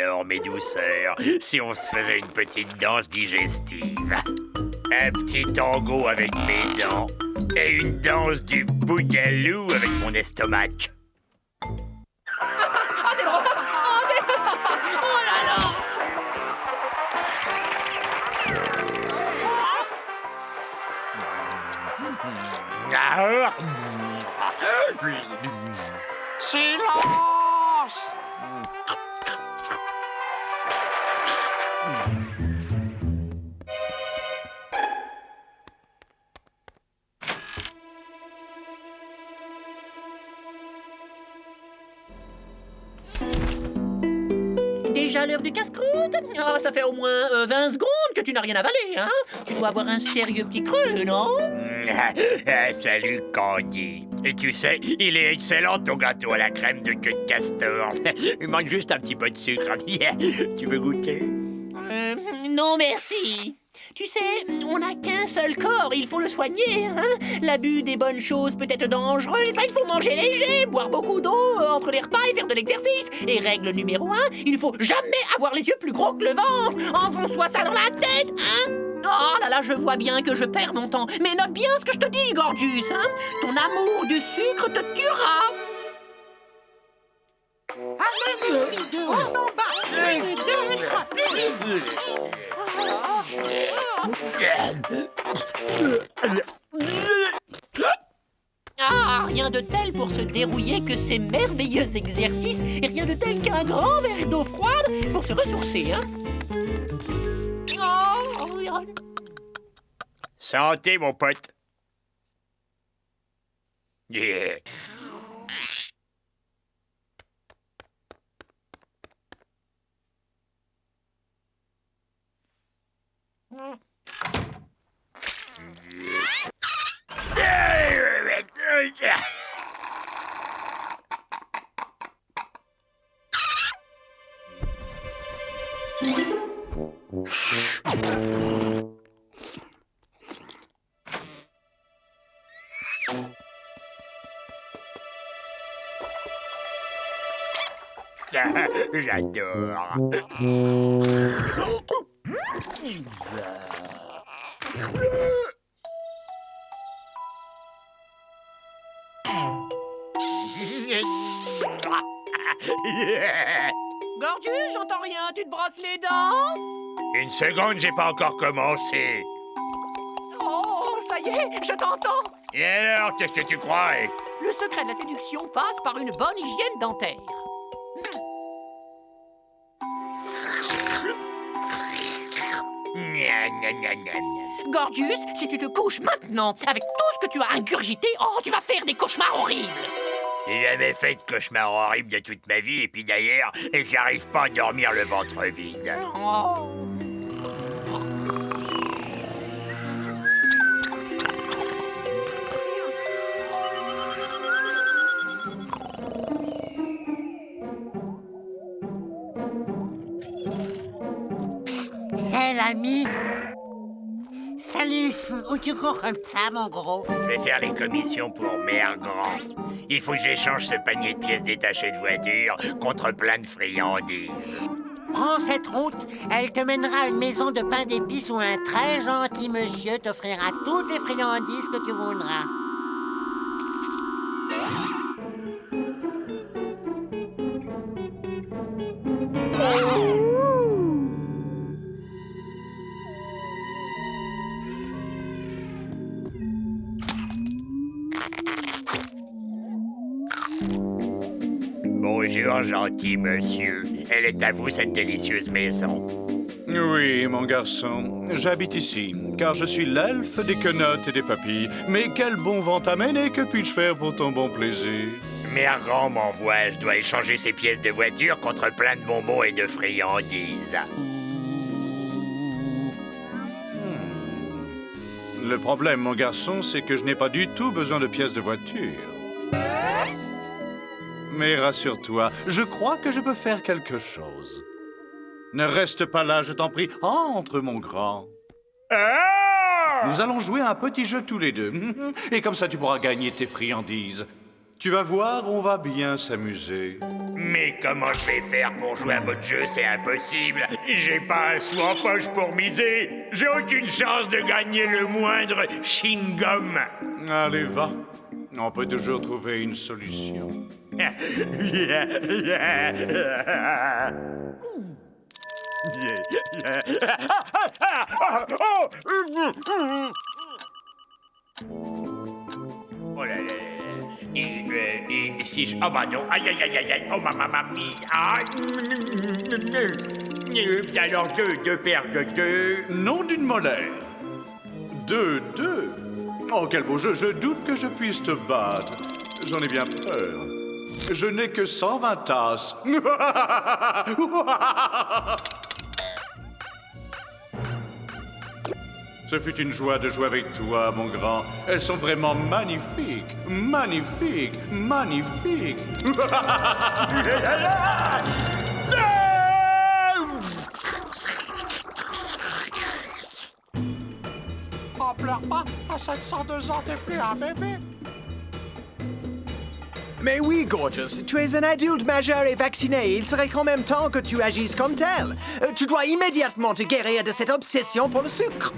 alors, mes douceurs, si on se faisait une petite danse digestive? Un petit tango avec mes dents et une danse du bougalou avec mon estomac. Ah, c'est drôle! Oh là là! Silence! Déjà l'heure du casse-croûte? Oh, ça fait au moins 20 secondes que tu n'as rien avalé, hein? Tu dois avoir un sérieux petit creux, non? Salut, Candy. Et tu sais, il est excellent ton gâteau à la crème de queue de castor. Il manque juste un petit peu de sucre. Tu veux goûter? Non, merci. Tu sais, on n'a qu'un seul corps, il faut le soigner, hein? L'abus des bonnes choses peut être dangereux, ça, il faut manger léger, boire beaucoup d'eau entre les repas et faire de l'exercice. Et règle numéro 1, il faut jamais avoir les yeux plus gros que le ventre. Enfonce-toi ça dans la tête, hein? Oh là là, je vois bien que je perds mon temps. Mais note bien ce que je te dis, Gorgius, hein? Ton amour du sucre te tuera. Allez, vite, on en bat! Plus vite! Ah, rien de tel pour se dérouiller que ces merveilleux exercices et rien de tel qu'un grand verre d'eau froide pour se ressourcer, hein? Santé, mon pote. Yeah. J'adore. Gorgius, j'entends rien, tu te brosses les dents? Une seconde, j'ai pas encore commencé. Oh, ça y est, je t'entends. Et alors, qu'est-ce que tu crois? Le secret de la séduction passe par une bonne hygiène dentaire. Gna, gna, gna, gna, gna. Gorgius, si tu te couches maintenant avec tout ce que tu as ingurgité, oh, tu vas faire des cauchemars horribles. J'ai jamais fait de cauchemar horrible de toute ma vie, et puis d'ailleurs, j'arrive pas à dormir le ventre vide. Oh. Hé, l'ami! Salut! Où tu cours comme ça, mon gros? Je vais faire les commissions pour Mère Grand. Il faut que j'échange ce panier de pièces détachées de voiture contre plein de friandises. Prends cette route, elle te mènera à une maison de pain d'épices où un très gentil monsieur t'offrira toutes les friandises que tu voudras. Bonjour, gentil monsieur. Elle est à vous, cette délicieuse maison. Oui, mon garçon, j'habite ici, car je suis l'elfe des quenottes et des papilles. Mais quel bon vent t'amène et que puis-je faire pour ton bon plaisir? Mère Grand m'envoie, je dois échanger ces pièces de voiture contre plein de bonbons et de friandises. Le problème, mon garçon, c'est que je n'ai pas du tout besoin de pièces de voiture. Mais rassure-toi, je crois que je peux faire quelque chose. Ne reste pas là, je t'en prie. Entre, mon grand. Ah! Nous allons jouer à un petit jeu tous les deux. Et comme ça, tu pourras gagner tes friandises. Tu vas voir, on va bien s'amuser. Mais comment je vais faire pour jouer à votre jeu? C'est impossible. J'ai pas un sou en poche pour miser. J'ai aucune chance de gagner le moindre chewing-gum. Allez, va. On peut toujours trouver une solution. Oh là là là. Et si je... Oh bah non. Aïe, aïe, aïe, aïe, aïe. Oh, mamma mia. Alors, deux paires de deux. Nom d'une molaire. 2, 2. Oh, quel beau jeu. Je doute que je puisse te battre. J'en ai bien peur. Je n'ai que 120 tasses. Ce fut une joie de jouer avec toi, mon grand. Elles sont vraiment magnifiques. Magnifiques. Magnifiques. Oh, pleure pas, t'as 702 ans, t'es plus un bébé. Mais oui, Gorgeous, tu es un adulte majeur et vacciné. Il serait quand même temps que tu agisses comme tel. Tu dois immédiatement te guérir de cette obsession pour le sucre.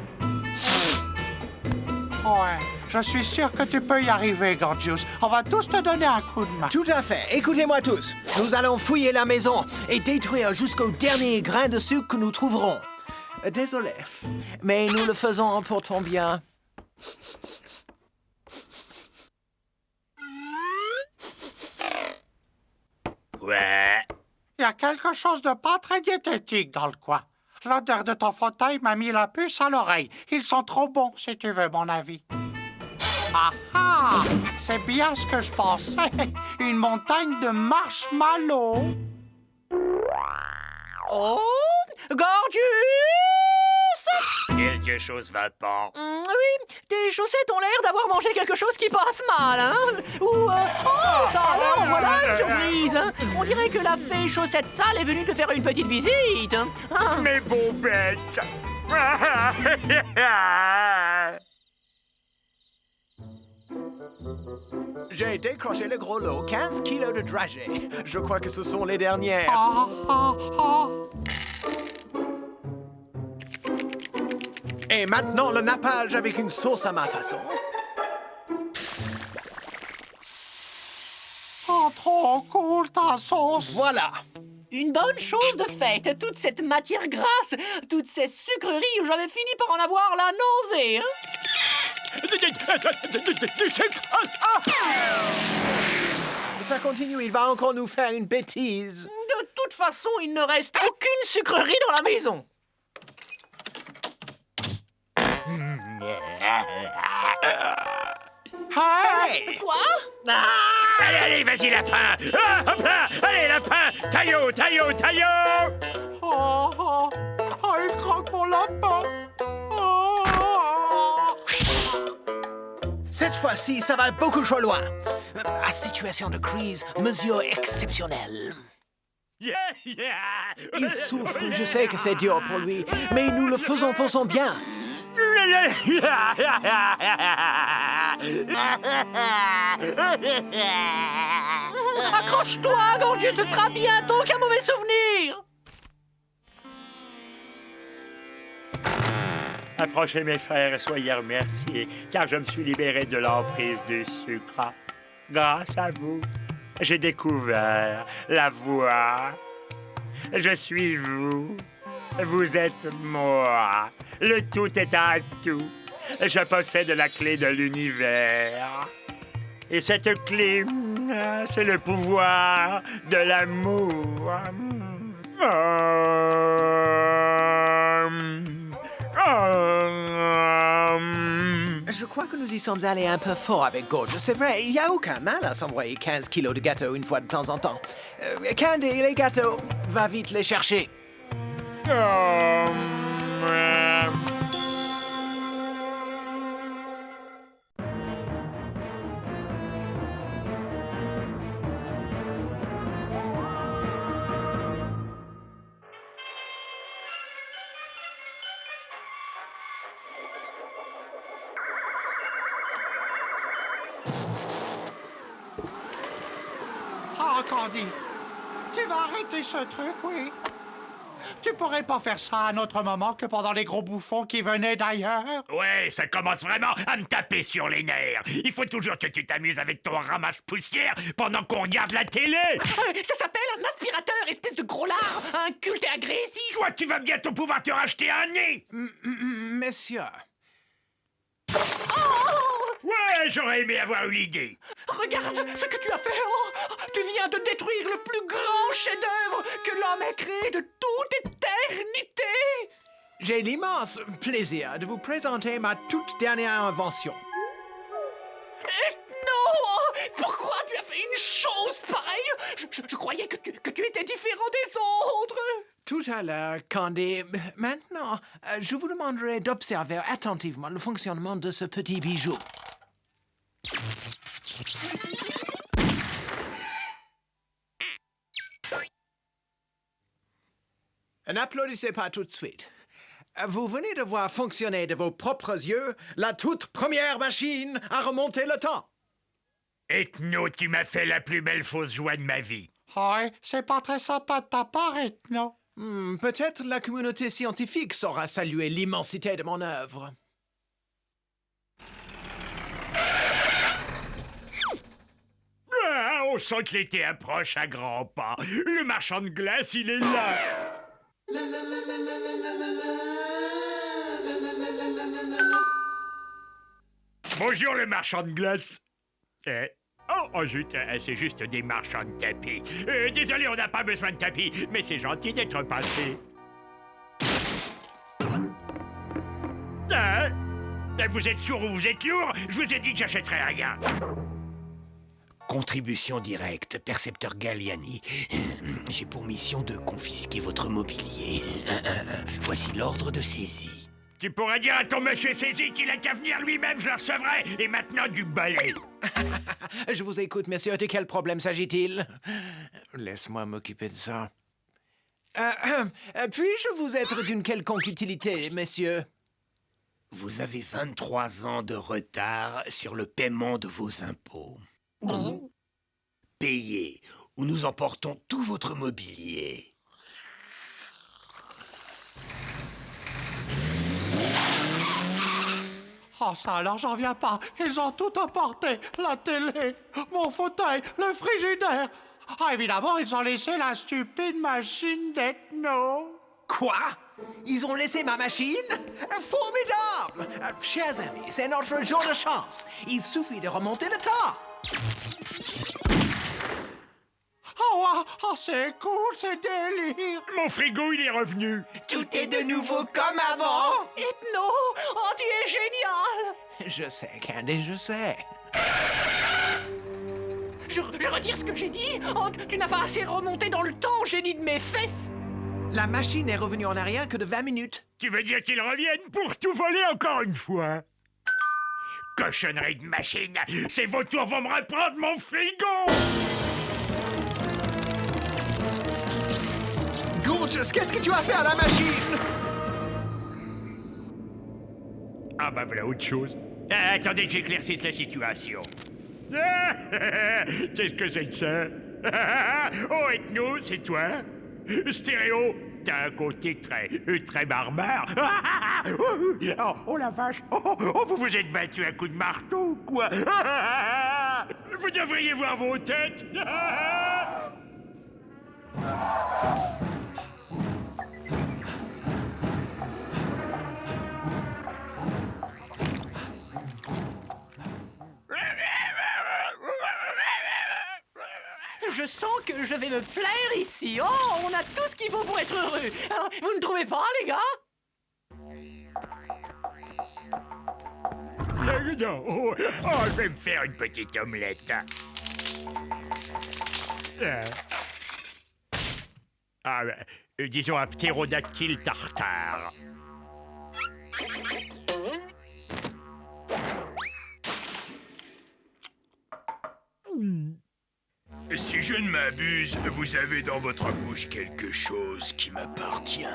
Ouais, je suis sûr que tu peux y arriver, Gorgeous. On va tous te donner un coup de main. Tout à fait. Écoutez-moi tous. Nous allons fouiller la maison et détruire jusqu'au dernier grain de sucre que nous trouverons. Désolé, mais nous le faisons pour ton bien. Ouais. Il y a quelque chose de pas très diététique dans le coin. L'odeur de ton fauteuil m'a mis la puce à l'oreille. Ils sont trop bons, si tu veux mon avis. Ah ah! C'est bien ce que je pensais. Une montagne de marshmallows. Oh, Gorgeous! Quelque chose va pas. Oui, tes chaussettes ont l'air d'avoir mangé quelque chose qui passe mal, hein? Ou, oh, ça alors, voilà une surprise, hein? On dirait que la fée chaussette sale est venue te faire une petite visite, hein? Ah. Mes beaux becs. J'ai décroché le gros lot, 15 kilos de dragées. Je crois que ce sont les dernières. Ah ah ah! Et maintenant, le nappage avec une sauce à ma façon. Oh, trop cool ta sauce! Voilà. Une bonne chose de faite, toute cette matière grasse, toutes ces sucreries, j'avais fini par en avoir la nausée, hein? Ça continue, il va encore nous faire une bêtise. De toute façon, il ne reste aucune sucrerie dans la maison. Hey! Quoi? Allez, allez, vas-y, lapin. Ah, hop là. Allez, lapin. Taillot, taillot, taillot. Oh, oh, oh, il croque mon lapin! Oh. Cette fois-ci, ça va beaucoup trop loin. À situation de crise, mesure exceptionnelle. Il souffre, je sais que c'est dur pour lui, mais nous le faisons pour son bien. Accroche-toi, Gorgeous, ce sera bientôt qu'un mauvais souvenir. Approchez mes frères et soyez remerciés, car je me suis libéré de l'emprise du sucre. Grâce à vous, j'ai découvert la voie. Je suis vous. Vous êtes moi. Le tout est un tout. Je possède la clé de l'univers. Et cette clé, c'est le pouvoir de l'amour. Je crois que nous y sommes allés un peu fort avec Gorgeous. C'est vrai, il n'y a aucun mal à s'envoyer 15 kilos de gâteaux une fois de temps en temps. Candy, les gâteaux, va vite les chercher. Candy. Tu vas arrêter ce truc, oui? Tu pourrais pas faire ça à un autre moment que pendant les gros bouffons qui venaient d'ailleurs? Ouais, ça commence vraiment à me taper sur les nerfs. Il faut toujours que tu t'amuses avec ton ramasse-poussière pendant qu'on regarde la télé. Ça s'appelle un aspirateur, espèce de gros lard, un culte agressif. Toi, tu vas bientôt pouvoir te racheter un nez. Messieurs, Ouais, j'aurais aimé avoir eu l'idée. Regarde ce que tu as fait. Oh, tu viens de détruire le plus grand chef-d'œuvre que l'homme ait créé de toute éternité. j'ai l'immense plaisir de vous présenter ma toute dernière invention. Non, pourquoi tu as fait une chose pareille? Je croyais que tu étais différent des autres. Tout à l'heure, Candy. Maintenant, je vous demanderai d'observer attentivement le fonctionnement de ce petit bijou. N'applaudissez pas tout de suite. Vous venez de voir fonctionner de vos propres yeux la toute première machine à remonter le temps. Ethno, tu m'as fait la plus belle fausse joie de ma vie. Ouais, c'est pas très sympa de ta part, Ethno. Peut-être la communauté scientifique saura saluer l'immensité de mon œuvre. Ah, on sent que l'été approche à grands pas. Le marchand de glace, il est là. Bonjour, le marchand de glace. C'est juste des marchands de tapis. Désolé, on n'a pas besoin de tapis, mais c'est gentil d'être passé. Vous êtes sourd ou vous êtes lourd? Je vous ai dit que j'achèterais rien. Contribution directe, percepteur Galliani. J'ai pour mission de confisquer votre mobilier. Voici l'ordre de saisie. Tu pourrais dire à ton monsieur saisi qu'il a qu'à venir lui-même, je le recevrai. Et maintenant, du balai. Je vous écoute, messieurs. De quel problème s'agit-il? Laisse-moi m'occuper de ça. Puis-je vous être d'une quelconque utilité, messieurs? Vous avez 23 ans de retard sur le paiement de vos impôts. Payez, ou nous emportons tout votre mobilier. Oh, ça alors, j'en viens pas. Ils ont tout emporté. La télé, mon fauteuil, le frigidaire. Ah, évidemment, ils ont laissé la stupide machine d'Ethno. Quoi? Ils ont laissé ma machine? Formidable! Chers amis, c'est notre jour de chance. Il suffit de remonter le temps. Oh, wow, oh, c'est cool, c'est délire. Mon frigo, il est revenu. Tout est de nouveau comme avant. Ethno, oh, tu es génial. Je sais, Candy, je sais. Je retire ce que j'ai dit. Oh, tu n'as pas assez remonté dans le temps, génie de mes fesses. La machine est revenue en arrière que de 20 minutes. Tu veux dire qu'ils reviennent pour tout voler encore une fois? Cochonnerie de machine. Ces vautours vont me reprendre mon frigo. Gorgeous, qu'est-ce que tu as fait à la machine? Ah bah voilà autre chose. Attendez que j'éclaircisse la situation. Qu'est-ce que c'est que ça? Oh, Ethno, c'est toi? Stéréo, t'as un côté très barbare. Oh la vache. Vous vous êtes battu à coups de marteau ou quoi? Vous devriez voir vos têtes. Je sens que je vais me plaire ici. Oh, on a tout ce qu'il faut pour être heureux. Alors, vous ne trouvez pas, les gars? Non. Je vais me faire une petite omelette. Disons un ptérodactyle tartare. Si je ne m'abuse, vous avez dans votre bouche quelque chose qui m'appartient.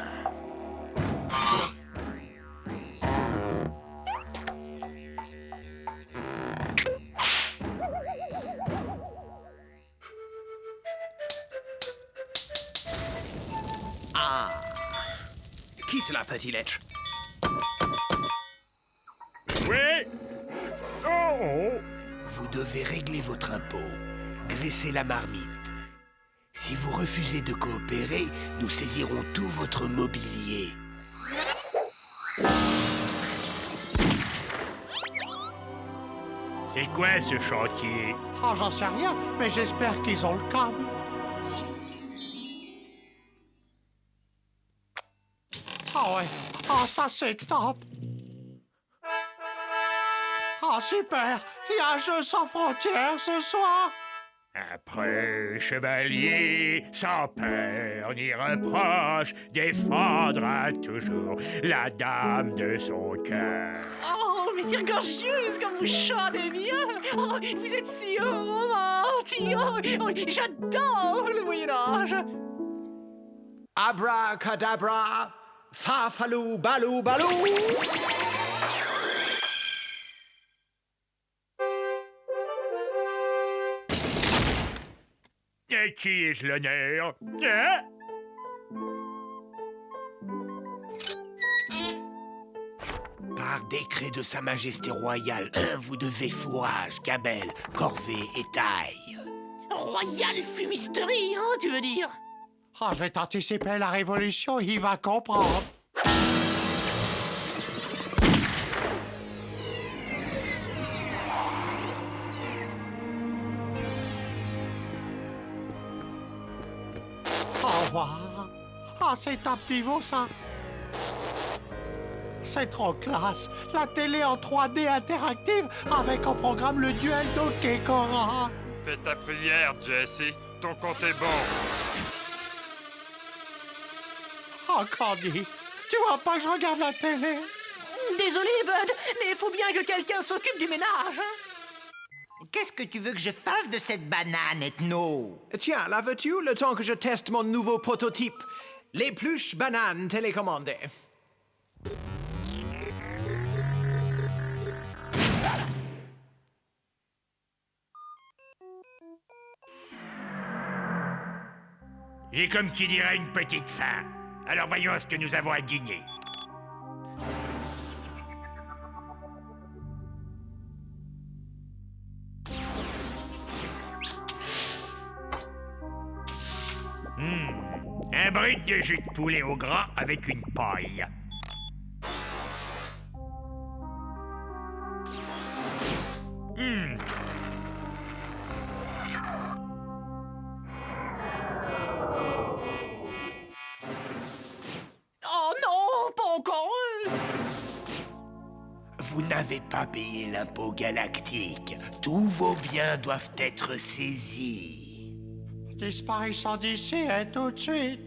Ah! Qui cela peut-il être? Oui. Oh. Vous devez régler votre impôt, graisser la marmite. Si vous refusez de coopérer, nous saisirons tout votre mobilier. C'est quoi ce chantier? Oh, j'en sais rien, mais j'espère qu'ils ont le câble. Ah ouais, ah ça c'est top. Ah super, il y a un jeu sans frontières ce soir. Après, chevalier, sans peur ni reproche, défendra toujours la dame de son cœur. Oh, mais c'est gorgeuse comme vous chantez bien. Oh, vous êtes si romantique. Oh, j'adore le Moyen-Âge. Abracadabra, fafalou, balou, balou. Et qui ai-je l'honneur? Hein? Par décret de Sa Majesté royale, vous devez fourrage, gabelle, corvée et taille. Royale fumisterie, hein, tu veux dire? Ah, je vais t'anticiper la révolution, il va comprendre. Oh, wow. Ah, c'est top niveau, ça. C'est trop classe. La télé en 3D interactive avec en programme le duel Donkey Kong. Fais ta prière, Jesse. Ton compte est bon. Oh, Candy, tu vois pas que je regarde la télé? Désolé, Bud, mais il faut bien que quelqu'un s'occupe du ménage, hein? Qu'est-ce que tu veux que je fasse de cette banane, Ethno? Tiens, la veux-tu le temps que je teste mon nouveau prototype? L'épluche banane télécommandée. J'ai comme qui dirait une petite faim. Alors voyons ce que nous avons à dîner. Un bride de jus de poulet au gras avec une paille. Oh non, pas encore eux. Vous n'avez pas payé l'impôt galactique. Tous vos biens doivent être saisis. Disparition d'ici, hein, tout de suite.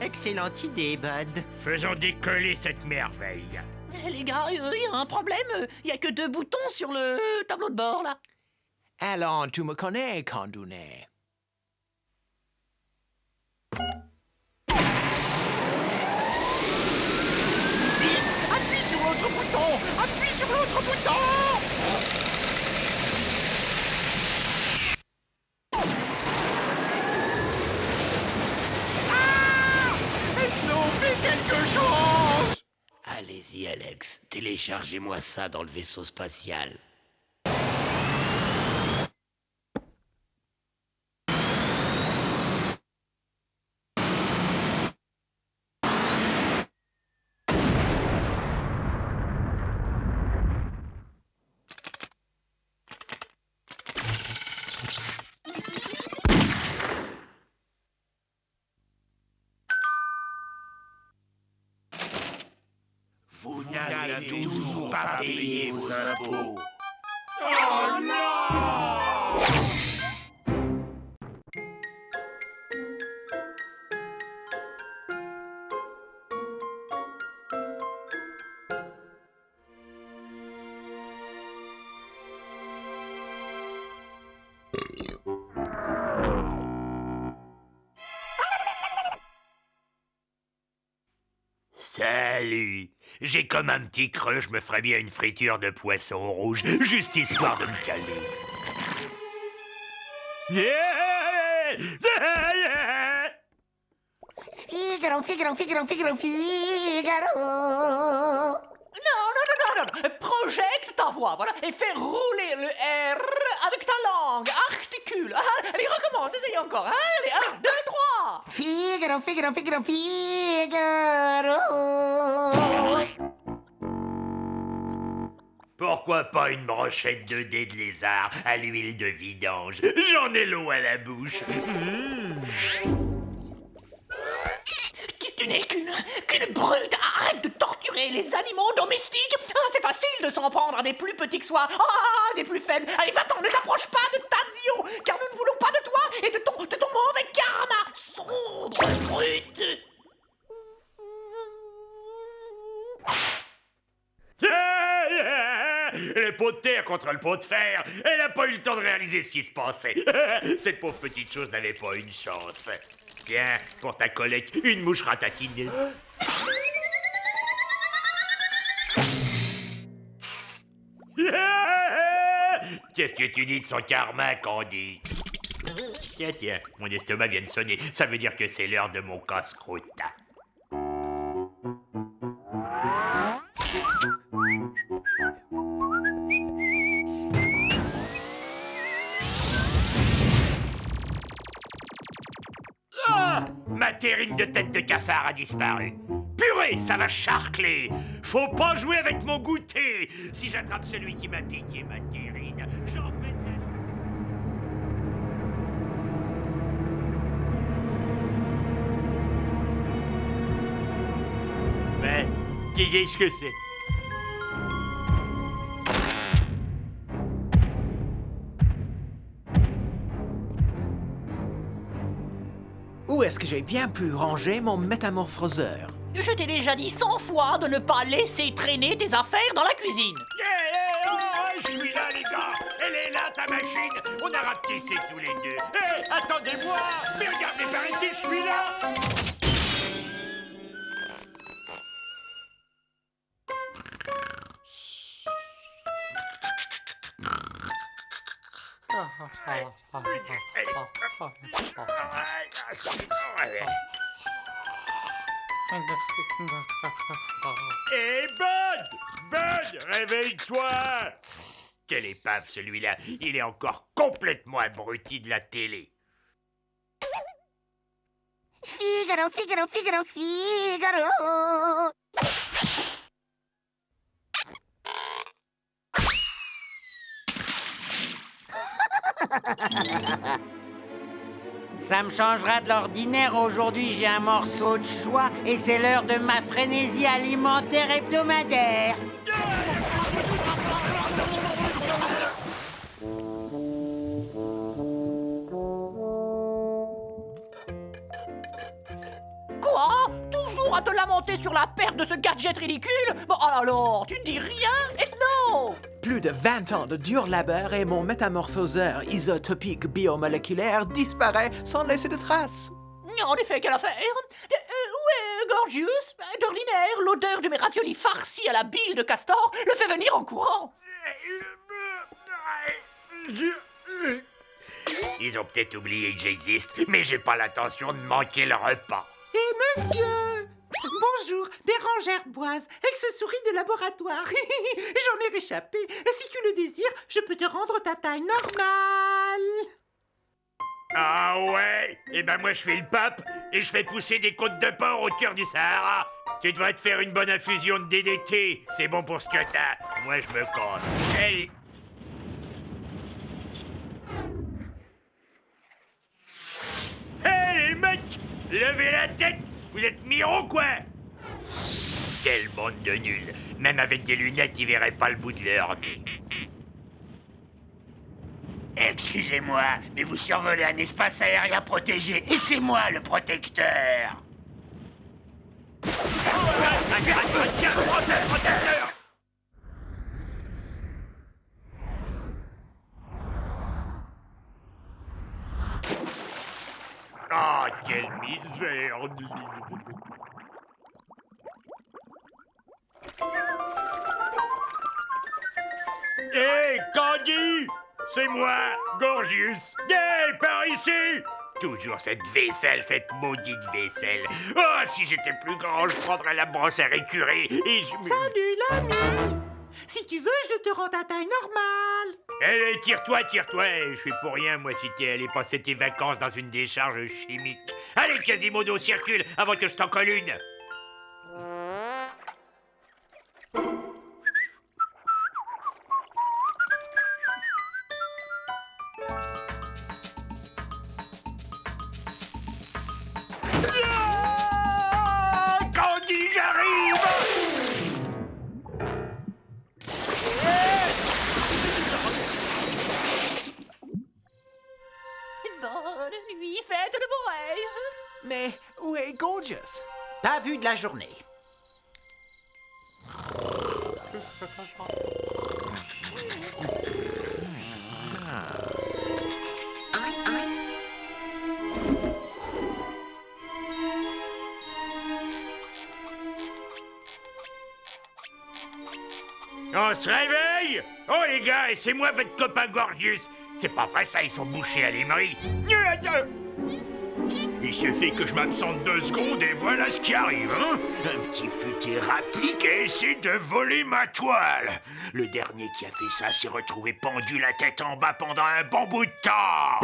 Excellente idée, Bud. Faisons décoller cette merveille. Les gars, il y a un problème. Il y a que 2 boutons sur le tableau de bord, là. Alors, tu me connais, Candounet. Vite, appuie sur l'autre bouton. Appuie sur l'autre bouton. Allez-y, Alex. Téléchargez-moi ça dans le vaisseau spatial. Vous n'avez toujours pas payé vos impôts. Oh non! Salut! J'ai comme un petit creux, je me ferais bien une friture de poisson rouge, juste histoire de me caler. Figaro, Figaro, Figaro, Figaro, Figaro. Non. Projecte ta voix, voilà, et fais rouler le R avec ta langue. Articule. Allez, recommence, essaye encore. Allez, 1, 2, 3. Figaro, Figaro, Figaro, Figaro. Pourquoi pas une brochette de dés de lézard à l'huile de vidange? J'en ai l'eau à la bouche. Tu n'es qu'une brute. Arrête de torturer les animaux domestiques. C'est facile de s'en prendre à des plus petits que soi. Des plus faibles. Allez, va-t'en, ne t'approche pas de Tazio, car nous ne voulons pas de toi et de ton mauvais karma. Sombre brute. Le pot de terre contre le pot de fer. Elle n'a pas eu le temps de réaliser ce qui se passait. Cette pauvre petite chose n'avait pas une chance. Tiens, pour ta collecte, une mouche ratatinée. Qu'est-ce que tu dis de son karma, Candy? Tiens, mon estomac vient de sonner. Ça veut dire que c'est l'heure de mon casse-croûte. Ma terrine de tête de cafard a disparu. Purée, ça va charcler. Faut pas jouer avec mon goûter. Si j'attrape celui qui m'a piqué ma terrine, j'en fais de la... Mais, qu'est-ce que c'est? Où est-ce que j'ai bien pu ranger mon métamorphoseur? Je t'ai déjà dit 100 fois de ne pas laisser traîner tes affaires dans la cuisine. Je suis là, les gars. Elle est là, ta machine. On a rapetissé tous les deux. Attendez-moi. Mais regardez par ici, je suis là. Hé, Bud, réveille-toi. Quelle épave, celui-là. Il est encore complètement abruti de la télé. Figaro, Figaro, Figaro, Figaro. Ça me changera de l'ordinaire. Aujourd'hui, j'ai un morceau de choix et c'est l'heure de ma frénésie alimentaire hebdomadaire. Quoi? Toujours à te lamenter sur la perte de ce gadget ridicule? Bon, alors, tu ne dis rien et non! Plus de 20 ans de dur labeur et mon métamorphoseur isotopique biomoléculaire disparaît sans laisser de traces. En effet, quelle affaire? Où est Gorgius? D'ordinaire, l'odeur de mes raviolis farcis à la bile de castor le fait venir en courant. Ils ont peut-être oublié que j'existe, mais j'ai pas l'intention de manquer le repas. Et monsieur! Bonjour, Bérangère Boise, ex-souris de laboratoire. J'en ai réchappé. Si tu le désires, je peux te rendre ta taille normale. Ah ouais? Eh ben moi je suis le pape et je fais pousser des côtes de porc au cœur du Sahara. Tu devrais te faire une bonne infusion de DDT. C'est bon pour ce que t'as. Moi je me casse. Hey! Hey les mecs! Levez la tête! Vous êtes miro quoi? Quelle bande de nuls! Même avec des lunettes, ils verraient pas le bout de leur nez. Excusez-moi, mais vous survolez un espace aérien protégé et c'est moi le protecteur. Protecteur! Ah, quelle misère! Hé, Candy! c'est moi, Gorgius. Hey, par ici! Toujours cette vaisselle, cette maudite vaisselle. Oh, si j'étais plus grand, je prendrais la brosse à récurer et je... Salut, l'ami! Si tu veux, je te rends ta taille normale. Allez, tire-toi, je suis pour rien, moi, si t'es allé passer tes vacances dans une décharge chimique. Allez, Quasimodo, circule avant que je t'en colle une. Candy, j'arrive! Bonne nuit, faites de beaux rêves. Mais où est Gorgius? Pas vu de la journée. On se réveille! Oh les gars, c'est moi votre copain Gorgius. C'est pas vrai ça, ils sont bouchés à l'émery. Il suffit que je m'absente 2 secondes et voilà ce qui arrive, hein? Un petit futé rapide et essaie de voler ma toile. Le dernier qui a fait ça s'est retrouvé pendu la tête en bas pendant un bon bout de temps.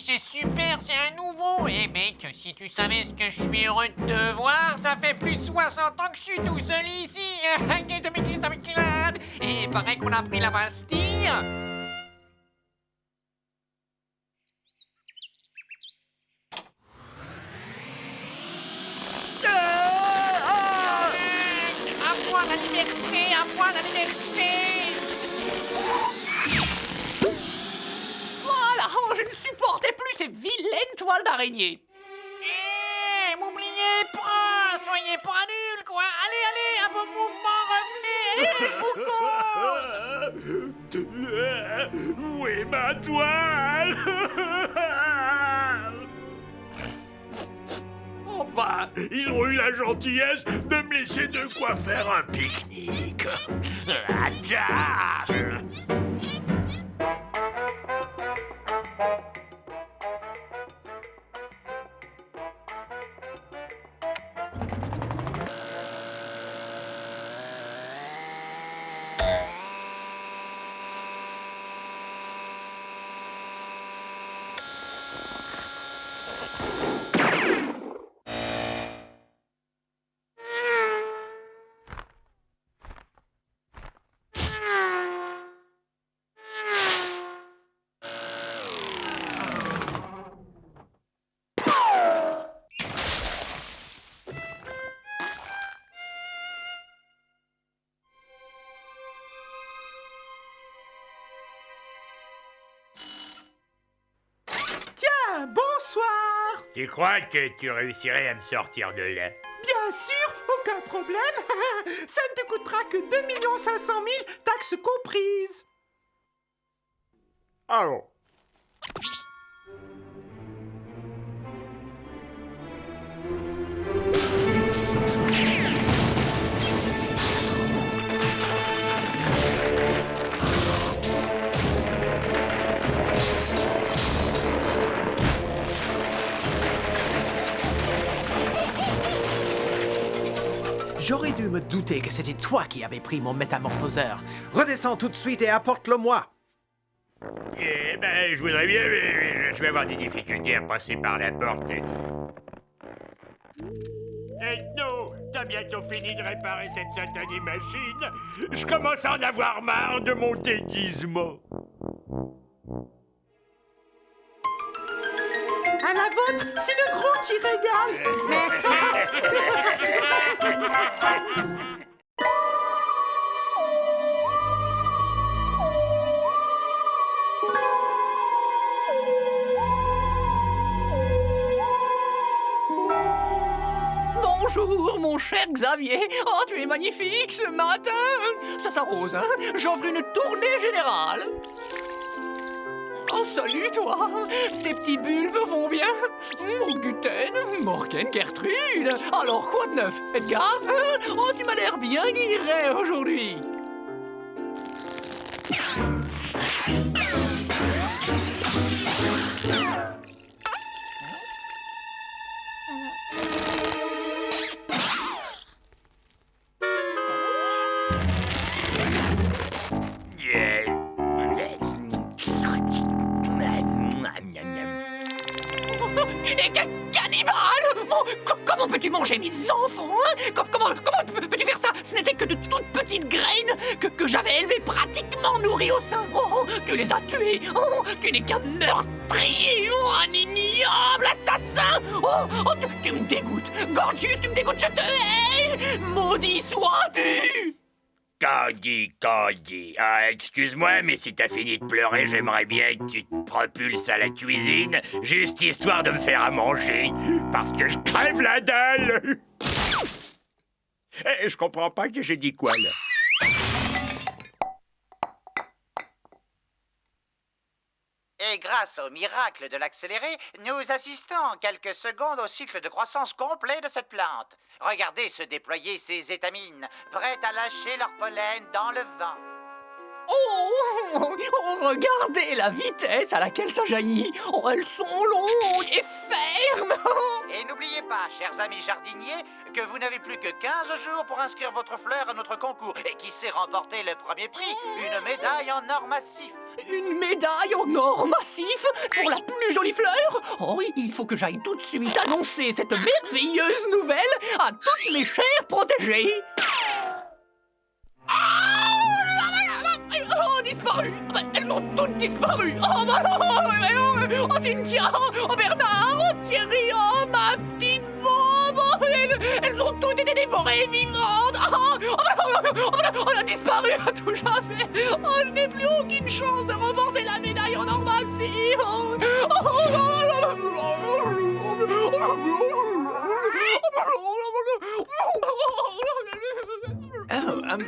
C'est super, c'est un nouveau. Eh mec, si tu savais ce que je suis heureux de te voir, ça fait plus de 60 ans que je suis tout seul ici. Et il paraît qu'on a pris la Bastille. À moi la liberté, à moi la liberté. Voilà, je ne supportais plus ces vilaines toiles d'araignée. Eh, m'oubliez pas, soyez pas nuls, quoi. Allez, allez, un bon mouvement, revenez, je vous cause. Où est ma toile? Enfin, ils ont eu la gentillesse de me laisser de quoi faire un pique-nique. À table! Bonsoir. Tu crois que tu réussirais à me sortir de là? Bien sûr, aucun problème. Ça ne te coûtera que 2 500 000, taxes comprises. Ah bon? J'aurais dû me douter que c'était toi qui avais pris mon métamorphoseur. Redescends tout de suite et apporte-le-moi. Eh ben, je voudrais bien, mais je vais avoir des difficultés à passer par la porte. Ethno, t'as bientôt fini de réparer cette satanée machine? Je commence à en avoir marre de mon déguisement. À la vôtre, c'est le gros qui régale. Bonjour, mon cher Xavier. Oh, tu es magnifique ce matin. Ça s'arrose, hein? J'offre une tournée générale. Oh, salut, toi! Tes petits bulbes vont bien? Guten, Morgan, Gertrude! Alors, quoi de neuf? Edgar? Oh, tu m'as l'air bien guiré aujourd'hui! Tu n'es qu'un cannibale! Comment peux-tu manger mes enfants, hein? Comment peux-tu faire ça? Ce n'étaient que de toutes petites graines que j'avais élevées pratiquement nourries au sein. Oh, tu les as tuées. Oh, tu n'es qu'un meurtrier. Oh, un ignoble assassin. Oh, tu me dégoûtes. Gorgius, tu me dégoûtes, je te hais. Maudit sois-tu! Candy. Ah, excuse-moi, mais si t'as fini de pleurer, j'aimerais bien que tu te propulses à la cuisine, juste histoire de me faire à manger, parce que je crève la dalle. Je comprends pas que j'ai dit quoi, là. Et grâce au miracle de l'accéléré, nous assistons en quelques secondes au cycle de croissance complet de cette plante. Regardez se déployer ces étamines, prêtes à lâcher leur pollen dans le vent. Oh, regardez la vitesse à laquelle ça jaillit. Oh, elles sont longues et fermes. Et n'oubliez pas, chers amis jardiniers, que vous n'avez plus que 15 jours pour inscrire votre fleur à notre concours. Et qui sait remporter le premier prix? Une médaille en or massif. Une médaille en or massif pour la plus jolie fleur? Oh oui, il faut que j'aille tout de suite annoncer cette merveilleuse nouvelle à toutes mes chères protégées. Oh, disparu! Elles ont toutes disparu! Oh, bah non! Oh, Cynthia! Oh, Bernard! Oh, Thierry! Oh, ma petite bombe! Oh, elles ont toutes été dévorées vivantes! Elle a disparu à tout jamais! Oh, je n'ai plus aucune chance de remporter la médaille en or massif!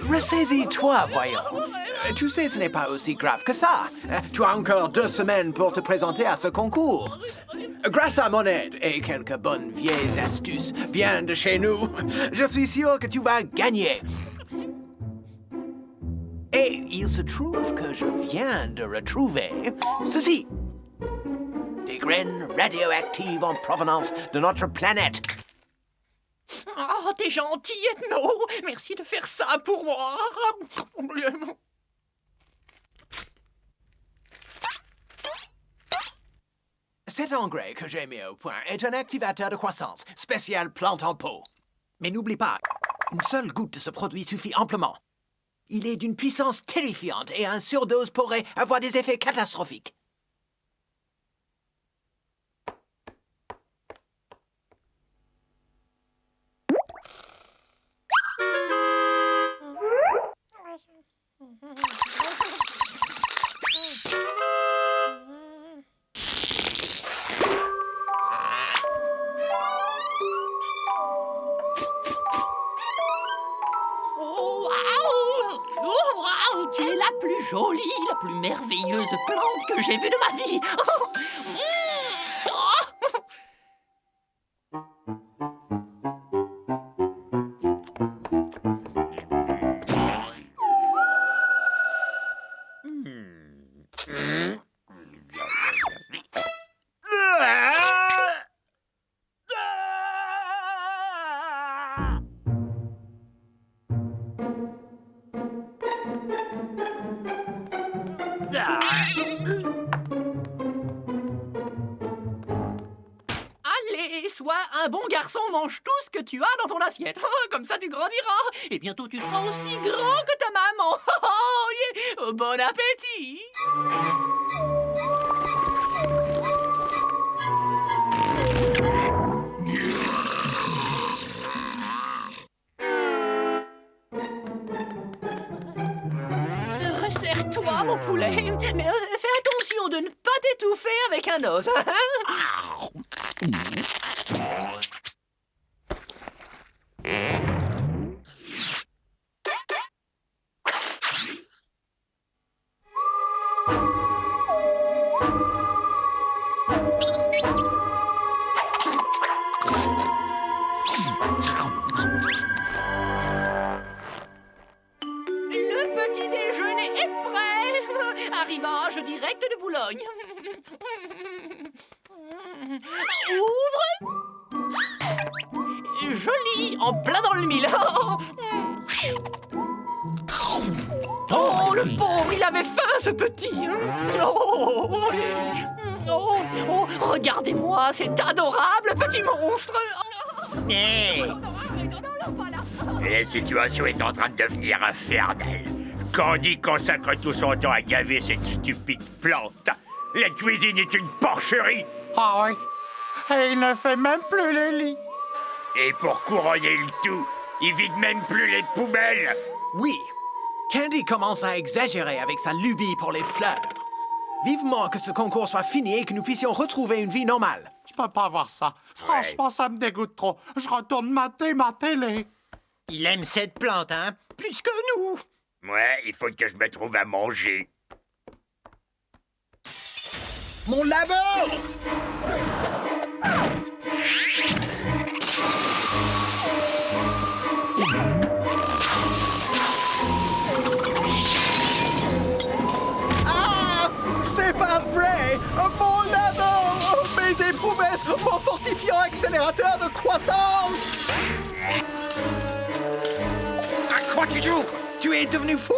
Ressaisis-toi, voyons. Tu sais, ce n'est pas aussi grave que ça. Tu as encore 2 semaines pour te présenter à ce concours. Grâce à mon aide et quelques bonnes vieilles astuces bien de chez nous, je suis sûr que tu vas gagner. Et il se trouve que je viens de retrouver ceci. Des graines radioactives en provenance de notre planète. Oh, t'es gentil, Ethno. Merci de faire ça pour moi. Cet engrais que j'ai mis au point est un activateur de croissance, spécial plante en pot. Mais n'oublie pas, une seule goutte de ce produit suffit amplement. Il est d'une puissance terrifiante et un surdose pourrait avoir des effets catastrophiques. Tu es la plus jolie, la plus merveilleuse plante que j'ai vue de ma vie. Allez, sois un bon garçon, mange tout ce que tu as dans ton assiette. Comme ça, tu grandiras. Et bientôt, tu seras aussi grand que ta maman. Bon appétit. Resserre-toi, mon poulet. Mais fais attention de ne pas t'étouffer avec un os. Le petit déjeuner est prêt. arrivage direct de Boulogne. Ouvre. Joli, en plein dans le mille. Oh, le pauvre, il avait faim, ce petit. Oh, regardez-moi, c'est adorable, petit monstre. Hey. La situation est en train de devenir infernale. Candy consacre tout son temps à gaver cette stupide plante. La cuisine est une porcherie. Ah oui. Et il ne fait même plus le lit. Et pour couronner le tout, il vide même plus les poubelles. Oui, Candy commence à exagérer avec sa lubie pour les fleurs. Vivement que ce concours soit fini et que nous puissions retrouver une vie normale. Je peux pas voir ça. Franchement, ça me dégoûte trop. Je retourne mater ma télé. Il aime cette plante, hein? Plus que nous! Ouais, il faut que je me trouve à manger. Mon labo! Ah! C'est pas vrai! Mon labo! Mes éprouvettes! Mon fortifiant accélérateur de croissance! À quoi tu joues? Tu es devenu fou?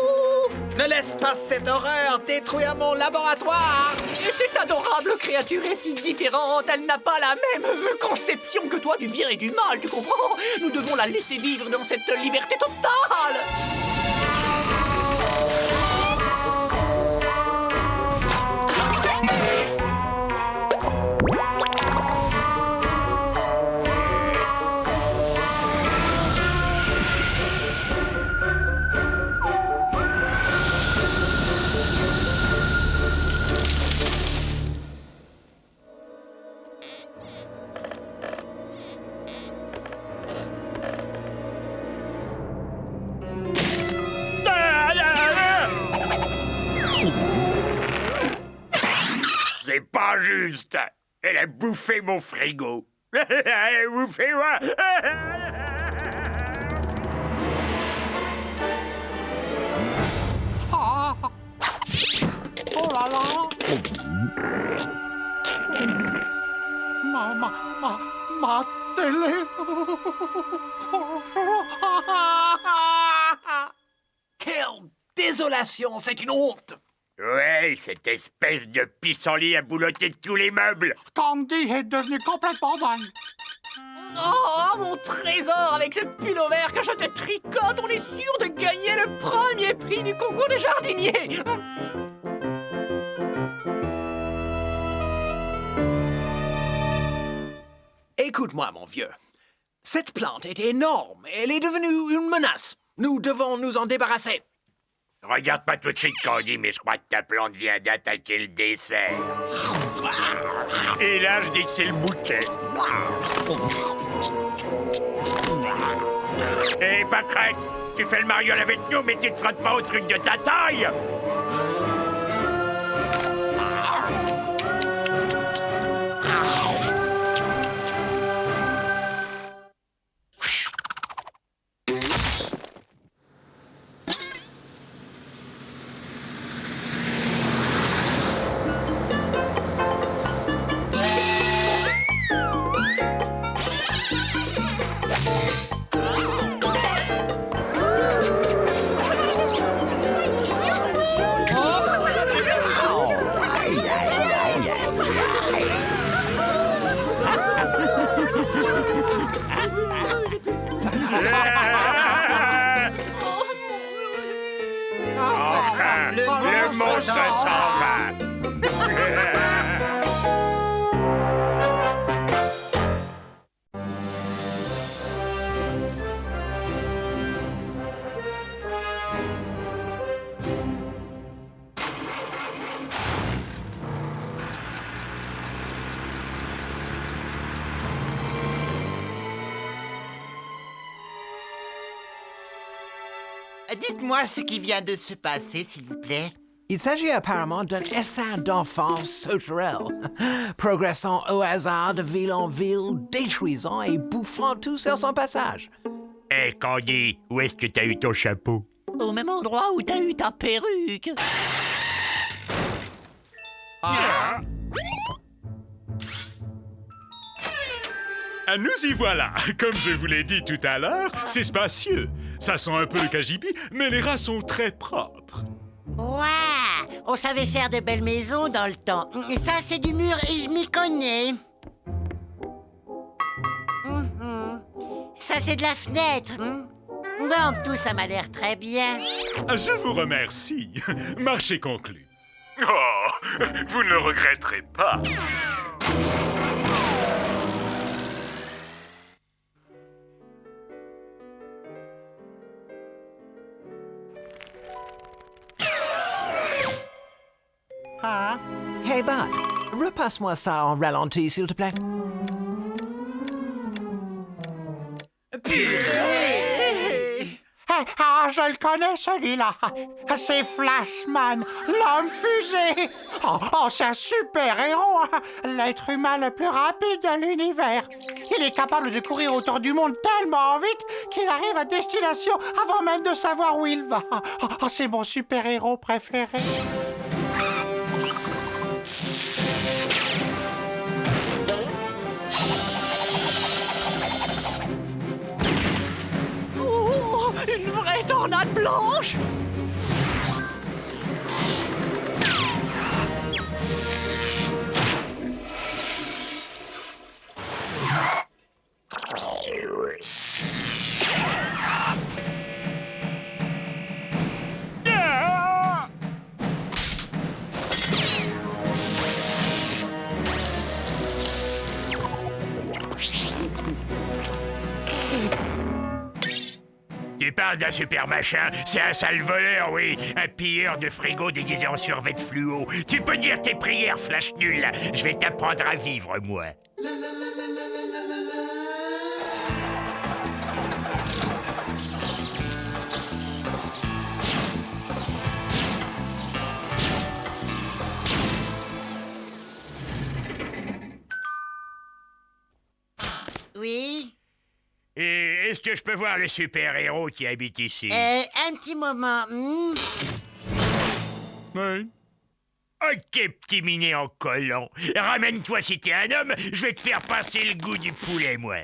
Ne laisse pas cette horreur détruire mon laboratoire! Et cette adorable créature est si différente, elle n'a pas la même conception que toi du bien et du mal, tu comprends? Nous devons la laisser vivre dans cette liberté totale. C'est pas juste. Elle a bouffé mon frigo. Elle a bouffé moi. Ah. Oh là là. Ma télé. Quelle désolation! C'est une honte! Ouais, cette espèce de pissenlit a bouloté tous les meubles. Candy est devenu complètement dingue. Oh, mon trésor, avec cette pull vert que je te tricote, on est sûr de gagner le premier prix du concours des jardiniers. Écoute-moi, mon vieux. Cette plante est énorme et elle est devenue une menace. Nous devons nous en débarrasser. Regarde pas tout de suite, Candy, mais je crois que ta plante vient d'attaquer le dessert. Et là, je dis que c'est le bouquet. Hé, Pâquerette, tu fais le mariole avec nous, mais tu te frottes pas au truc de ta taille. Enfin, le monstre s'en va. Dites-moi ce qui vient de se passer, s'il vous plaît. Il s'agit apparemment d'un essaim d'enfance sauterelle, progressant au hasard de ville en ville, détruisant et bouffant tout sur son passage. Hé, Candy, où est-ce que t'as eu ton chapeau? Au même endroit où t'as eu ta perruque. Ah, nous y voilà. Comme je vous l'ai dit tout à l'heure, c'est spacieux. Ça sent un peu le cagibi, mais les rats sont très propres. Ouah! On savait faire de belles maisons dans le temps. Ça, c'est du mur et je m'y connais. Ça, c'est de la fenêtre. Bon, tout ça m'a l'air très bien. Je vous remercie. Marché conclu. Oh, vous ne le regretterez pas. Hey, Bud, repasse-moi ça en ralenti, s'il te plaît. Ah, je le connais, celui-là. C'est Flashman, l'homme fusée. Oh, c'est un super-héros. L'être humain le plus rapide de l'univers. Il est capable de courir autour du monde tellement vite qu'il arrive à destination avant même de savoir où il va. Oh, c'est mon super-héros préféré. Une vraie tornade blanche! Tu parles d'un super machin, c'est un sale voleur, oui. Un pilleur de frigo déguisé en survêt fluo. Tu peux dire tes prières, Flash nul. Je vais t'apprendre à vivre, moi. Oui? Et est-ce que je peux voir le super-héros qui habite ici? Un petit moment. Oui. Ok, petit minet en collant. Ramène-toi si t'es un homme, je vais te faire passer le goût du poulet, moi.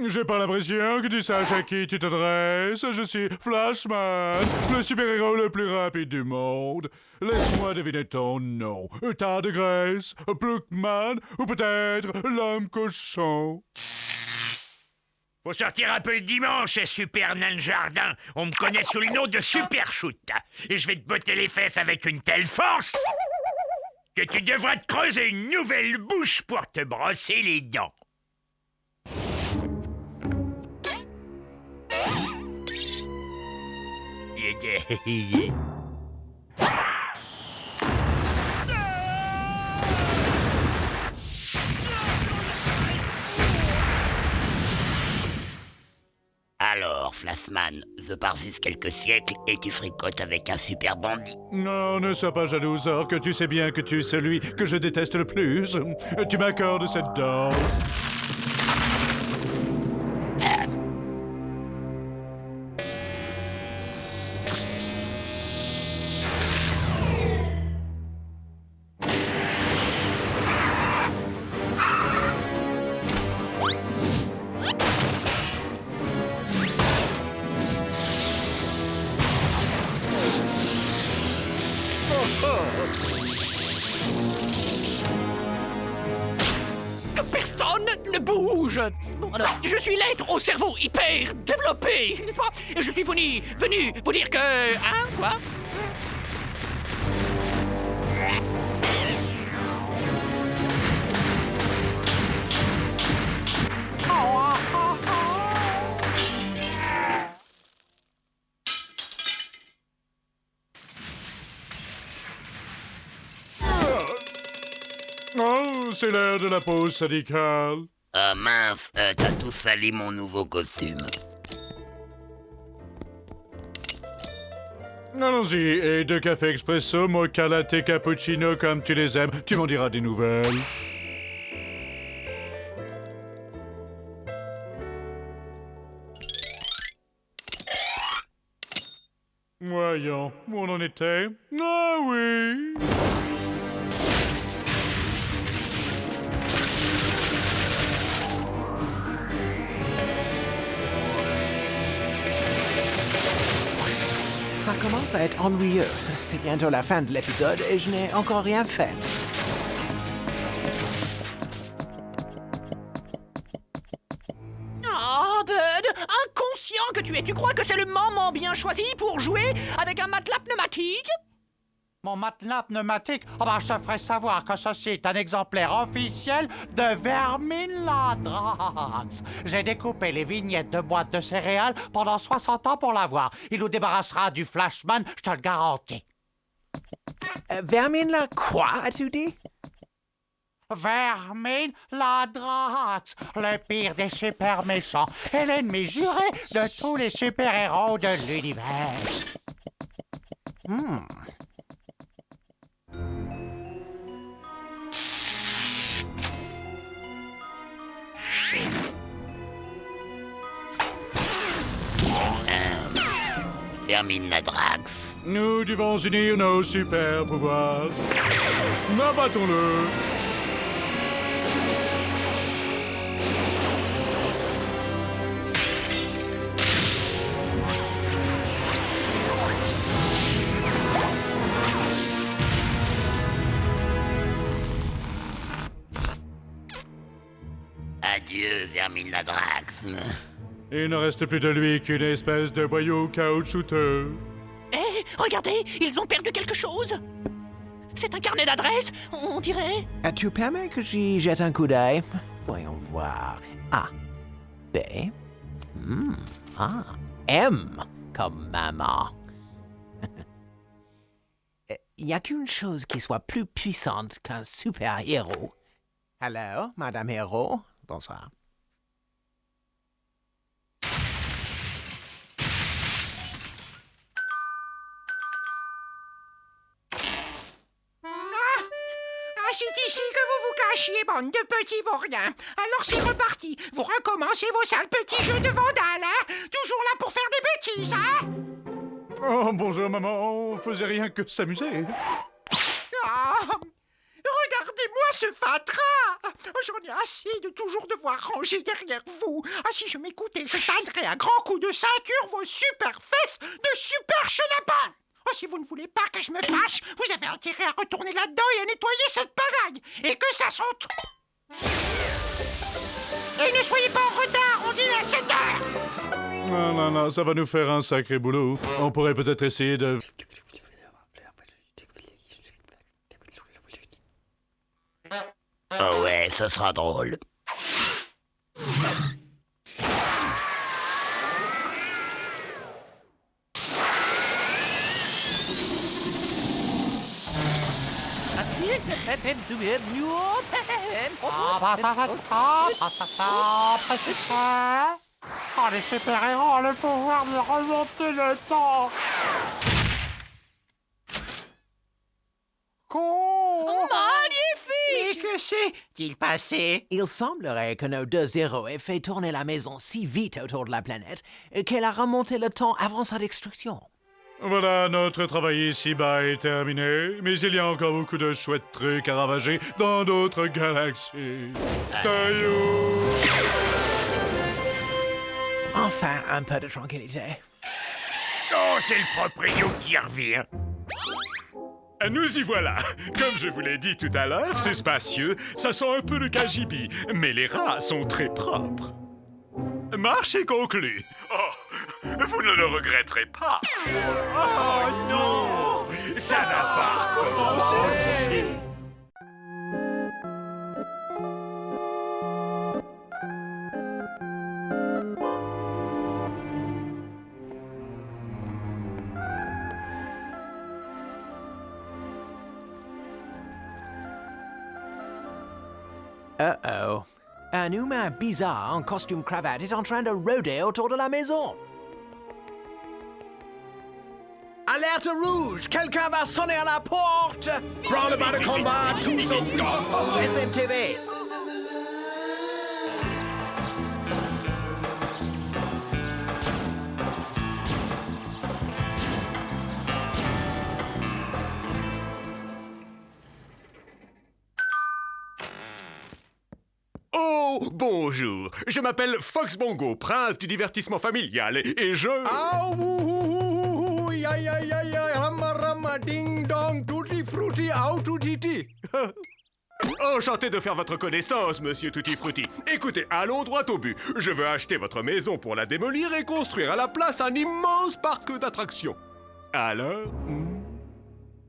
J'ai pas l'impression que tu saches à qui tu t'adresses. Je suis Flashman, le super-héros le plus rapide du monde. Laisse-moi deviner ton nom. Tas de graisse, Pluckman ou peut-être l'homme cochon. Faut sortir un peu le dimanche, Super Nain Jardin. On me connaît sous le nom de Super Shoot. Et je vais te botter les fesses avec une telle force que tu devras te creuser une nouvelle bouche pour te brosser les dents. Alors, Flashman, je pars juste quelques siècles et tu fricotes avec un super bandit. Non, ne sois pas jalouse, or que tu sais bien que tu es celui que je déteste le plus. Tu m'accordes cette danse. Que personne ne bouge. Bon, alors, je suis l'être au cerveau hyper développé, n'est-ce pas? Et je suis venu vous dire que... Hein, quoi? Oh, c'est l'heure de la pause syndicale. Ah mince, t'as tout sali mon nouveau costume. Allons-y, et 2 cafés expresso, mocha latte, cappuccino comme tu les aimes. Tu m'en diras des nouvelles. Voyons, où on en était? Ah oui! Ça commence à être ennuyeux. C'est bientôt la fin de l'épisode et je n'ai encore rien fait. Oh, Bud, inconscient que tu es, tu crois que c'est le moment bien choisi pour jouer avec un matelas pneumatique? Mon matelas pneumatique? Oh ben, je te ferai savoir que ceci est un exemplaire officiel de Vermin Ladrax. J'ai découpé les vignettes de boîtes de céréales pendant 60 ans pour l'avoir. Il nous débarrassera du Flashman, je te le garantis. Vermin la quoi, as-tu dit? Vermin Ladrax, le pire des super méchants et l'ennemi juré de tous les super-héros de l'univers. Vermin Ladrax. Nous devons unir nos super pouvoirs. Abattons-le. Adieu, Vermin Ladrax. Il ne reste plus de lui qu'une espèce de boyau caoutchouteux. Eh, regardez, ils ont perdu quelque chose. C'est un carnet d'adresses, on dirait. Tu permets que j'y jette un coup d'œil? Voyons voir. A. B. A. M. Comme maman. Il n'y a qu'une chose qui soit plus puissante qu'un super-héros. Hello, Madame Héros. Bonsoir. C'est ici que vous vous cachiez, bande de petits vauriens. Alors c'est reparti. Vous recommencez vos sales petits jeux de vandales, hein? Toujours là pour faire des bêtises, hein? Oh, bonjour, maman. On faisait rien que s'amuser. Ah, regardez-moi ce fatras. J'en ai assez de toujours devoir ranger derrière vous. Ah, si je m'écoutais, je tannerais à grands coups de ceinture vos super fesses de super chenapin. Oh, si vous ne voulez pas que je me fâche, vous avez intérêt à retourner là-dedans et à nettoyer cette baragne. Et que ça saute. Et ne soyez pas en retard, on dîne à 7 heures. Non, ça va nous faire un sacré boulot. On pourrait peut-être essayer de... Oh ouais, ce sera drôle. Oh, les super-héros ont le pouvoir de remonter le temps. Mais que s'est-il passé? Il semblerait que nos deux héros aient fait tourner la maison si vite autour de la planète qu'elle a remonté le temps avant sa destruction. Voilà, notre travail ici-bas est terminé, mais il y a encore beaucoup de chouettes trucs à ravager dans d'autres galaxies. Caillou! Enfin, un peu de tranquillité. Oh, c'est le proprio qui revient. Nous y voilà. Comme je vous l'ai dit tout à l'heure, c'est spacieux, ça sent un peu le KGB, mais les rats sont très propres. Marche est conclue. Oh, vous ne le regretterez pas. Oh non! Ça n'a pas recommencé! Uh-oh. Un humain bizarre en costume cravate est en train de rôder autour de la maison. Alerte rouge! Quelqu'un va sonner à la porte! Prends le bas de combat, tous au front! SMTV! Oh, bonjour. Je m'appelle Fox Bongo, prince du divertissement familial, et je... Ah, ouh, aïe, aïe, ding dong tutti frutti au tutiti. Enchanté de faire votre connaissance, monsieur Tutti Frutti. Écoutez, allons droit au but. Je veux acheter votre maison pour la démolir et construire à la place un immense parc d'attractions. Alors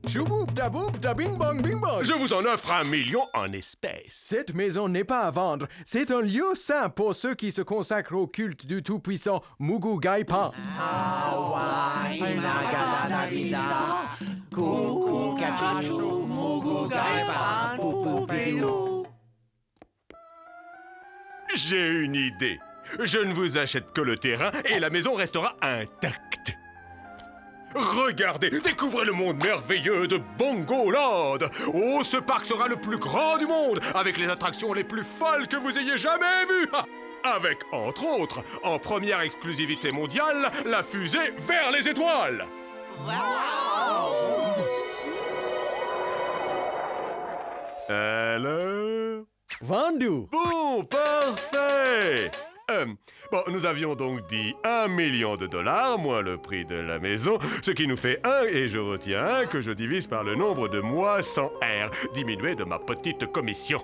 Chouboub da boub da bing bong bing bong. je vous en offre 1 million en espèces. Cette maison n'est pas à vendre. C'est un lieu saint pour ceux qui se consacrent au culte du tout-puissant Mugu Gai Pa. J'ai une idée. Je ne vous achète que le terrain et la maison restera intacte. Regardez, découvrez le monde merveilleux de Bongoland. Oh, ce parc sera le plus grand du monde, avec les attractions les plus folles que vous ayez jamais vues. Avec, entre autres, en première exclusivité mondiale, la fusée vers les étoiles. Alors? Vendu. Bon, parfait. Bon, nous avions donc dit 1 million de dollars, moins le prix de la maison, ce qui nous fait 1, et je retiens 1 que je divise par le nombre de mois sans R, diminué de ma petite commission.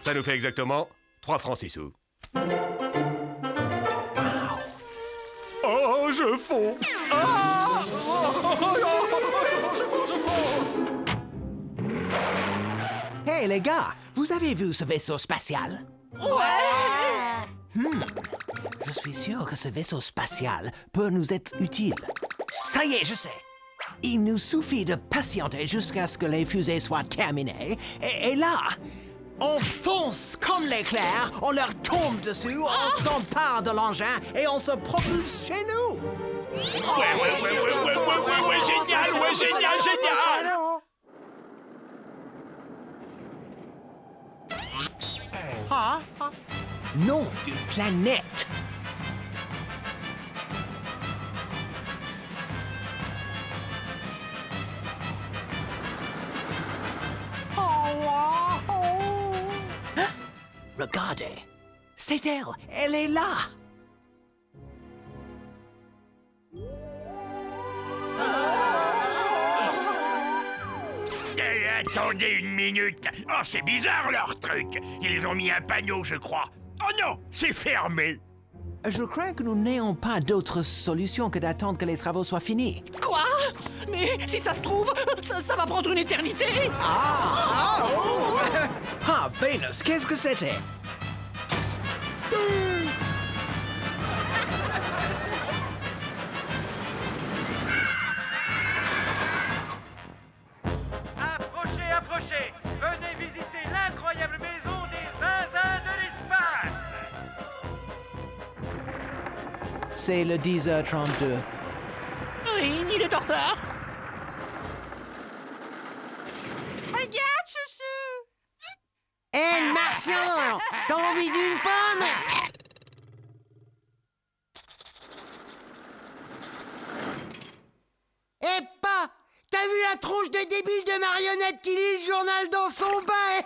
Ça nous fait exactement 3 francs 6 sous. Oh, je fonds. Ah! Hé, les gars, vous avez vu ce vaisseau spatial? Je suis sûr que ce vaisseau spatial peut nous être utile. Ça y est, je sais. Il nous suffit de patienter jusqu'à ce que les fusées soient terminées. Et là, on fonce comme l'éclair, on leur tombe dessus, on s'empare de l'engin et on se propulse chez nous. Ouais, génial. Non, d'une planète. Hein? Regardez, c'est elle est là. Attendez une minute. Oh, c'est bizarre leur truc. Ils ont mis un panneau, je crois. Oh non, c'est fermé. Je crains que nous n'ayons pas d'autre solution que d'attendre que les travaux soient finis. Quoi? Mais si ça se trouve, ça va prendre une éternité. Ah, Vénus, qu'est-ce que c'était? Approchez. Venez visiter l'incroyable maison des zinzins de l'espace. C'est le 10h32. Oui, il est en retard. Regarde, chouchou! Hé, le martian! T'as envie d'une pomme? Eh, pas! T'as vu la tronche de débile de marionnette qui lit le journal dans son bain?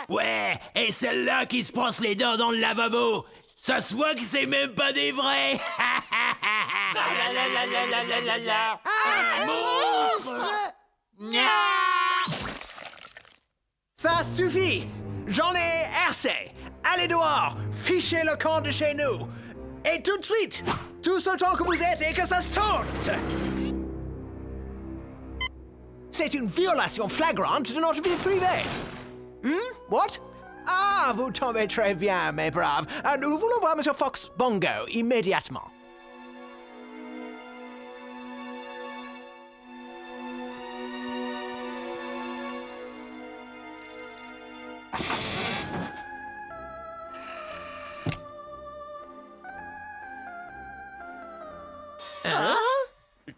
Ouais, et celle-là qui se brosse les dents dans le lavabo. Ça se voit que c'est même pas des vrais. Monstre! Ça suffit! J'en ai assez! Allez dehors! Fichez le camp de chez nous! Et tout de suite! Tous autant que vous êtes et que ça saute! C'est une violation flagrante de notre vie privée! What? Ah, vous tombez très bien, mes braves. Nous voulons voir M. Fox Bongo immédiatement.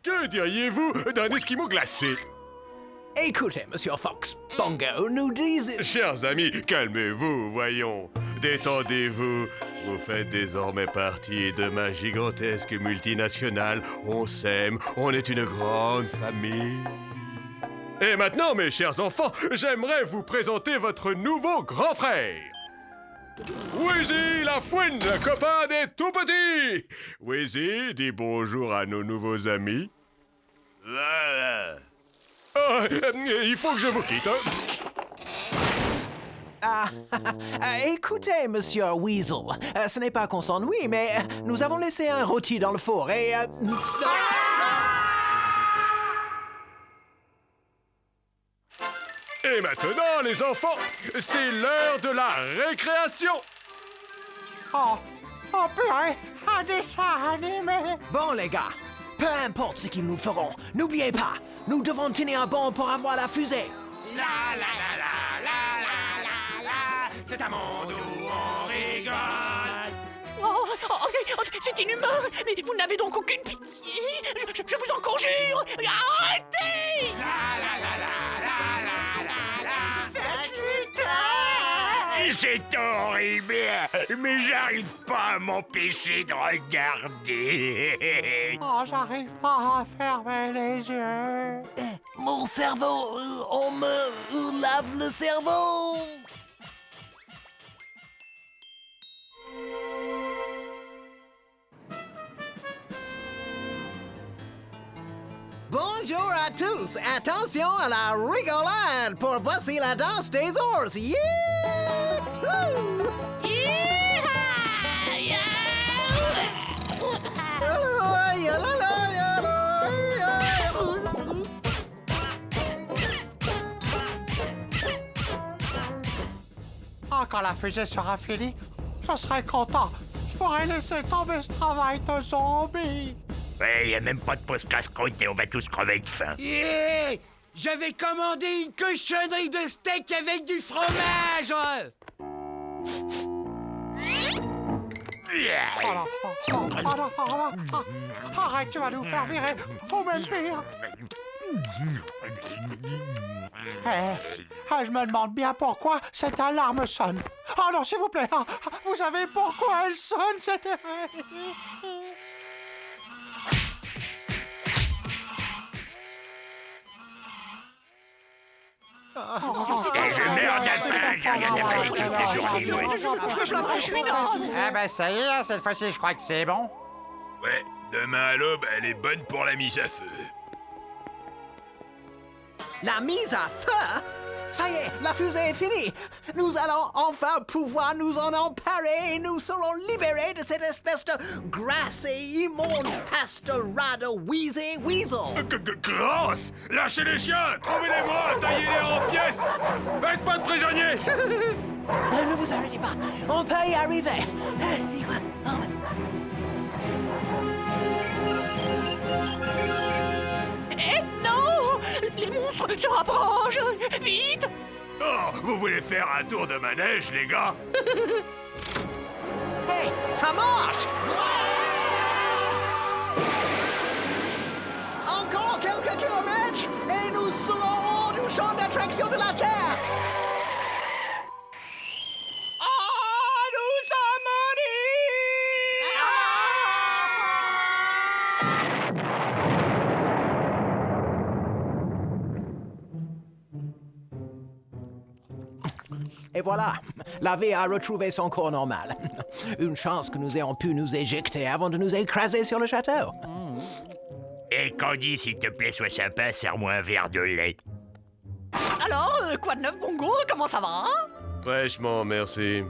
Que diriez-vous d'un esquimau glacé? Écoutez, Monsieur Fox Bongo, nous disent... Chers amis, calmez-vous, voyons. Détendez-vous. Vous faites désormais partie de ma gigantesque multinationale. On s'aime, on est une grande famille. Et maintenant, mes chers enfants, j'aimerais vous présenter votre nouveau grand frère. Wheezy la fouine, le copain des tout-petits. Wheezy, dis bonjour à nos nouveaux amis. Il faut que je vous quitte. Écoutez, monsieur Weasel, ce n'est pas qu'on s'ennuie, mais nous avons laissé un rôti dans le four et... Et maintenant, les enfants, c'est l'heure de la récréation. Oh, purée, un dessin animé. Bon, les gars, peu importe ce qu'ils nous feront, n'oubliez pas, nous devons tenir bon pour avoir la fusée. La la la la la la la la, c'est un monde où on rigole. C'est inhumain. Mais vous n'avez donc aucune pitié. Je vous en conjure. Arrêtez. La la la la la la la la. C'est horrible, mais j'arrive pas à m'empêcher de regarder. Oh, j'arrive pas à fermer les yeux. Mon cerveau, on me lave le cerveau. Bonjour à tous! Attention à la rigolade pour voici la danse des ours! Yeah! Ah, quand la fusée sera finie, je serai content. Je pourrai laisser tomber ce travail de zombie. Ouais, y a même pas de pause casse-croûte et on va tous crever de faim. Yeah! J'avais commandé une cochonnerie de steak avec du fromage! Arrête, tu vas nous faire virer. Ou même pire. Je me demande bien pourquoi cette alarme sonne. Oh non, s'il vous plaît. Vous savez pourquoi elle sonne, cette... Je meurs de faim, j'ai rien avalé toute la journée. Eh ben ça y est, cette fois-ci, je crois que c'est bon. Ouais, demain à l'aube, elle est bonne pour la mise à feu. La mise à feu? Ça y est, la fusée est finie. Nous allons enfin pouvoir nous en emparer et nous serons libérés de cette espèce de grasse et immonde face de rat de Wheezy Weasel. Grosse! Lâchez les chiens! Trouvez-les bras! Taillez-les en pièces! Faites pas de prisonniers! Ne vous arrêtez pas, on peut y arriver. Non! Les monstres se rapprochent! Vite! Oh, vous voulez faire un tour de manège, les gars? Hey, ça marche! Encore quelques kilomètres et nous serons hors du champ d'attraction de la Terre! Et voilà, la vie a retrouvé son cours normal. Une chance que nous ayons pu nous éjecter avant de nous écraser sur le château. Et Candy, s'il te plaît, sois sympa, serre-moi un verre de lait. Alors, quoi de neuf, Bongo? Comment ça va? Fraîchement, merci.